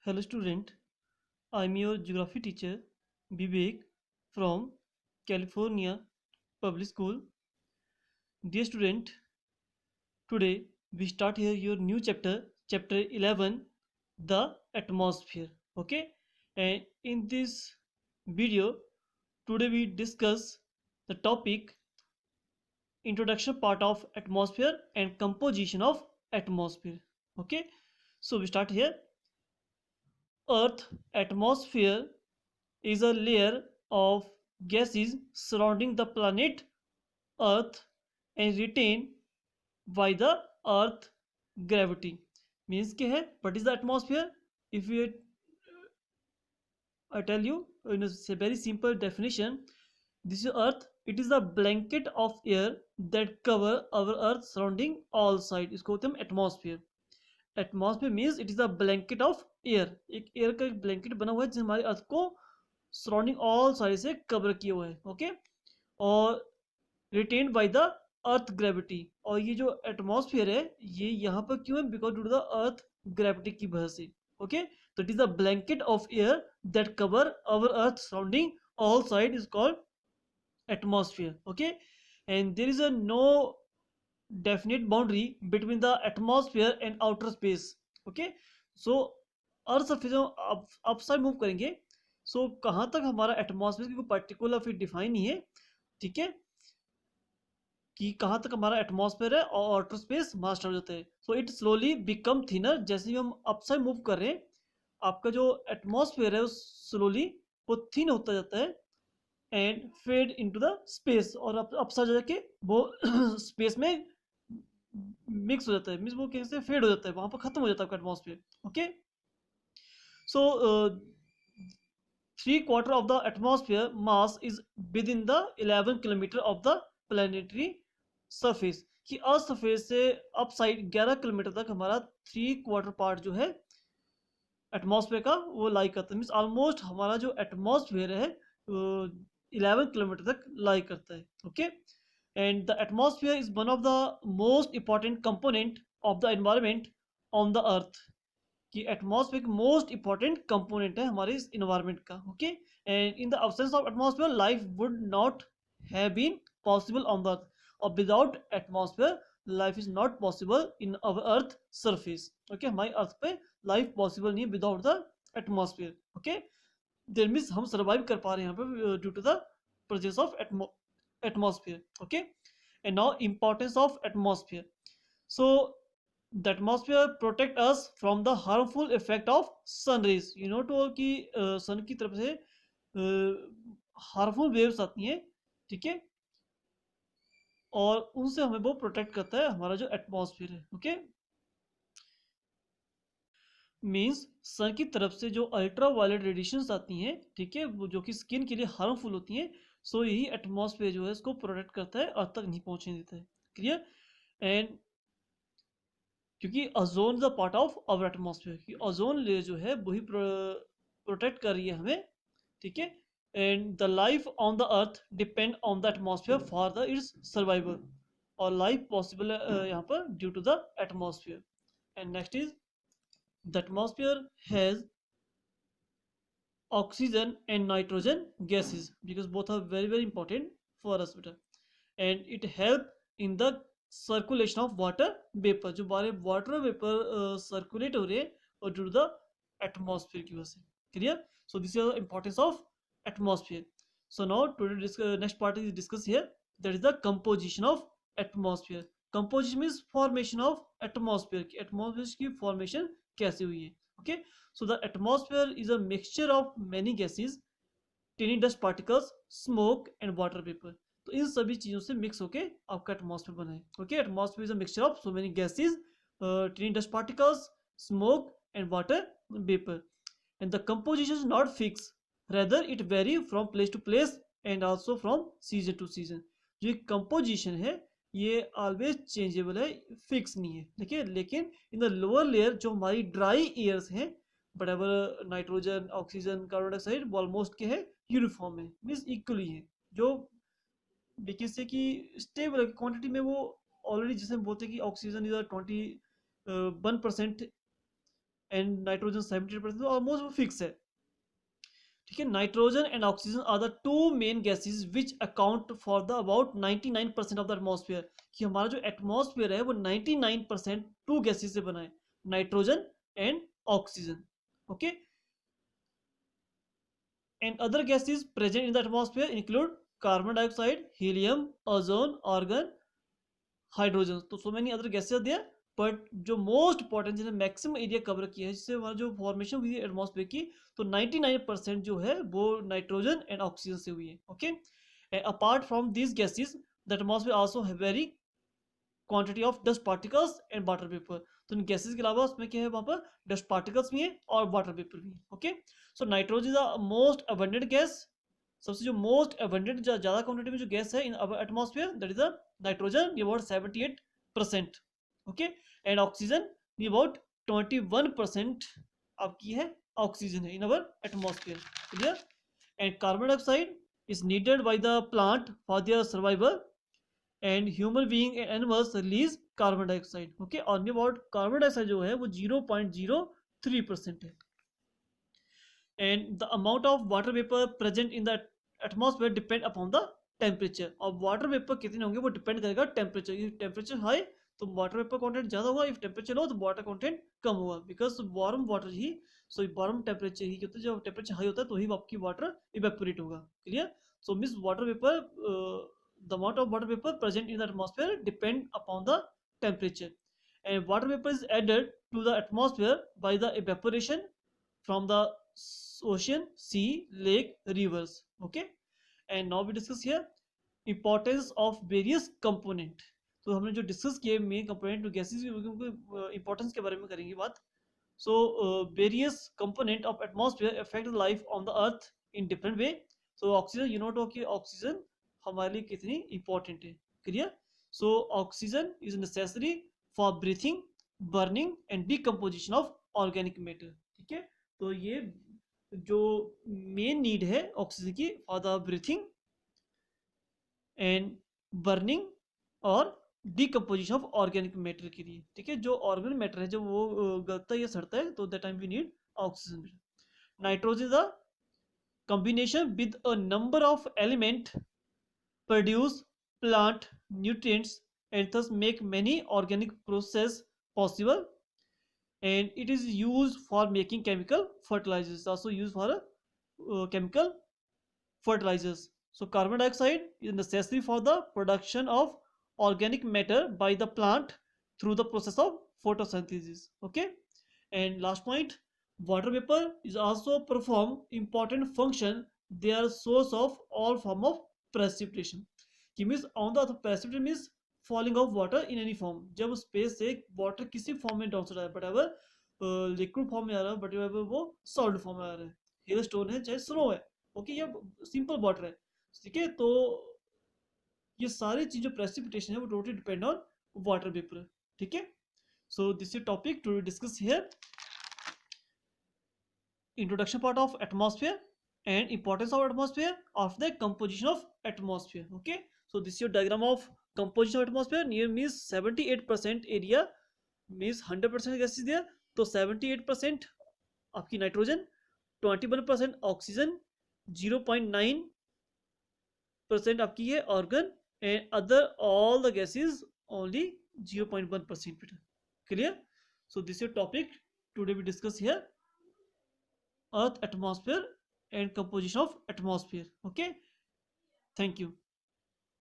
Hello student, I'm your geography teacher Vivek from California Public School. Dear student, today we start here your new chapter 11, the atmosphere. Okay, and in this video, today we discuss the topic introduction part of atmosphere and composition of atmosphere. Okay, so we start here. Earth atmosphere is a layer of gases surrounding the planet Earth and retained by the Earth gravity. Means क्या है? What is the atmosphere? If I tell you in a very simple definition, this is Earth. It is a blanket of air that cover our Earth surrounding all sides. इसको होते हैं हम atmosphere. Atmosphere means it is a blanket of air. एक air का एक blanket बना हुआ है जिसने हमारे अर्थ को सराउंडिंग ऑल साइड से कवर किए हुए हैं. ओके, और retained by the earth gravity. और ये जो एटमॉस्फेयर है ये यहाँ पर क्यों है? Because due to the earth gravity की वजह से. ओके, तो it is a blanket of air that cover our earth surrounding all side is called atmosphere. Okay, and there is a no definite boundary between the atmosphere and outer space. Okay, so earth surface हम upside move करेंगे. सो कहाँ तक हमारा atmosphere की कोई particular फिर define नहीं है. ठीक है, कि कहाँ तक हमारा एटमॉस्फेयर है और आउटर स्पेस हमारा स्टार्ट हो जाता है. So it slowly become thinner. जैसे ही हम अपसाइड मूव कर रहे हैं आपका जो एटमॉस्फेयर है वो स्लोली वो थिन होता जाता है and fade into the space. और अपसाइड जाके वो स्पेस में मिक्स हो जाता है. मीन्स वो कैसे फेड हो जाता है, वहां पर खत्म हो जाता है आपका atmosphere. Okay, so 3/4 of the atmosphere mass is within the 11 kilometer of the planetary surface. कि अर्थ सरफेस से अप साइड 11 किलोमीटर तक हमारा 3/4 पार्ट जो है एटमॉस्फेयर का वो लाई करता है. मीन्स ऑलमोस्ट हमारा जो एटमॉस्फेयर है 11 किलोमीटर तक लाई करता है. Okay, and the atmosphere is one of the most important component of the environment on the earth. कि एटमॉस्फेयर मोस्ट इंपॉर्टेंट कंपोनेंट है हमारे इस इन्वायरमेंट का. Okay, and in the absence of atmosphere life would not have been possible on the earth. और without atmosphere life is not possible in our earth surface. Okay, हमारी earth पे life possible नहीं है without the atmosphere. Okay, there means हम survive कर पा रहे हैं यहाँ पे due to the presence of atmosphere. Okay, and now importance of atmosphere. So the atmosphere protect us from the harmful effect of sun rays. You know to कि सन की तरफ से हार्मफुल वेव्स आती हैं. ठीक है, और उनसे हमें वो प्रोटेक्ट करता है हमारा जो एटमॉस्फेयर है. ओके, मीन्स सन की तरफ से जो अल्ट्रा वायलेट रेडिएशंस आती हैं, ठीक है, वो जो कि स्किन के लिए हार्मफुल होती हैं. सो यही एटमॉस्फेयर जो है इसको प्रोटेक्ट करता है, अर्थ तक नहीं पहुंचने देता है. क्लियर? एंड क्योंकि ozone is a part of our atmosphere, कि ओजोन लेयर जो है वही प्रोटेक्ट कर रही है हमें. ठीक है, and the life on the earth depend on the atmosphere for the its survival. और लाइफ पॉसिबल है यहाँ पर due to the atmosphere. And next is the atmosphere has oxygen and nitrogen gases because both are very important for us beta. And it help in the circulation of water vapor. जो हमारे water vapor circulate हो रहे हैं और due to the atmosphere की वजह से. Clear? So this is the importance of atmosphere. So now today next part is discuss here, that is the composition of atmosphere. Composition means formation of atmosphere. कि atmosphere की formation कैसे हुई है. Okay, so the atmosphere is a mixture of many gases, tiny dust particles, smoke and water vapor. तो इन सभी चीजों से mix होके आपका एटमॉस्फेयर बना है. Okay, atmosphere is a mixture of so many gases, tiny dust particles, smoke and water vapour. And the composition is not fix, rather it vary from place to place and also from season to season. जो composition है ये always changeable है, fix नहीं है. देखिए, लेकिन in the lower layer जो हमारी ड्राई एयर्स हैं, बराबर nitrogen, oxygen, carbon dioxide almost के हैं यूनिफॉर्म है, मीन्स इक्वली है. जो बिकॉज से कि स्टेबल क्वांटिटी में वो ऑलरेडी, जिसे हम बोलते हैं कि oxygen is 21% and nitrogen 78%, almost fix है। ठीक है, nitrogen and oxygen are the two main gases which account for the about 99% of the atmosphere. कि हमारा जो एटमॉस्फेयर है वो 99% टू गैसेस से बना है, nitrogen and oxygen. Okay, and other gases present in the atmosphere include carbon dioxide, helium, ozone, argon, hydrogen. तो so many other gases there, but जो मोस्ट इंपॉर्टेंट जिसने मैक्सिमम एरिया कवर किया है, जिससे हमारा जो फॉर्मेशन हुई है एटमॉस्फेयर की, तो 99% जो है वो नाइट्रोजन एंड ऑक्सीजन से हुई है। Okay, apart from these gases the atmosphere also have very quantity of dust particles and water vapour. तो इन गैसेस के अलावा उसमें क्या है, वहां पर डस्ट पार्टिकल्स भी हैं और वाटर वेपर भी है। Okay, so nitrogen is the most abundant gas. सबसे जो मोस्ट अबंडेंट ज्यादा क्वांटिटी में जो गैस है in atmosphere, that is the nitrogen, ये अबाउट 78%। ओके, एंड ऑक्सीजन ये अबाउट 21% आपकी है, ऑक्सीजन है in our atmosphere. Clear? And carbon dioxide is needed by the plant for their survival, and human being and animals release carbon dioxide. Okay, और about carbon dioxide जो है वो 0.03% है। And the amount of water vapour present in the atmosphere depend upon the temperature. और water vapour कितने होंगे वो depend करेगा टेम्परेचर। इफ टेम्परेचर हाई तो वाटर वेपर कंटेंट ज्यादा होगा, इफ टेम्परेचर लो तो वाटर कंटेंट कम होगा, बिकॉज वार्म वाटर ही, सो वार्म टेम्परेचर ही होता है, जब टेम्परेचर हाई होता है तो ही आपकी वाटर इवेपोरेट होगा। Clear? So means water vapour, the amount of water vapor present in the atmosphere depend upon the temperature, and water vapor is added to the atmosphere by the evaporation from the ocean, sea, lake, rivers. Okay, and now we discuss here importance of various component। तो हमने जो discuss किए main component gases की importance के बारे में करेंगे बात। So various component of atmosphere affect life on the earth in different way. So oxygen, you know कि ऑक्सीजन हमारे लिए कितनी इंपॉर्टेंट है। Clear? So oxygen is necessary for breathing, burning and decomposition of organic matter. ठीक है, तो ये जो मेन नीड है ऑक्सीजन की for the breathing and burning और डिकम्पोजिशन ऑफ ऑर्गेनिक मैटर के लिए। ठीक है, जो ऑर्गेनिक मैटर है जब वो गलता है या सड़ता है तो that time we need oxygen. Nitrogen is a combination with a number of elements produce plant nutrients and thus make many organic process possible, and it is used for making chemical fertilizers, also used for chemical fertilizers. So carbon dioxide is necessary for the production of organic matter by the plant through the process of photosynthesis. Okay, and last point, water vapor is also perform important function, they are source of all form of precipitation। कि means on the precipitation means falling of water in any form। जब space से water किसी form में down से रहा है, but अगर liquid form में आ रहा है, बट अगर वो सॉलिड फॉर्म में आ रहा है, हेल स्टोन है चाहे स्नो है, ओके, ये सिंपल वाटर है। ठीक है, तो ये सारी चीजें प्रेसिपिटेशन है वो totally depend on water vapour. ठीक है, so this is topic to discuss here, introduction part of atmosphere and importance of atmosphere of the composition of atmosphere। Okay, so this is your diagram of composition of atmosphere। near means 78% area means 100% gas is there, तो 78% आपकी nitrogen, 21% oxygen, 0.9% आपकी है argon, and other all the gases only 0.1%। Clear? So this your topic today we discuss here, earth atmosphere and composition of atmosphere। okay, thank you।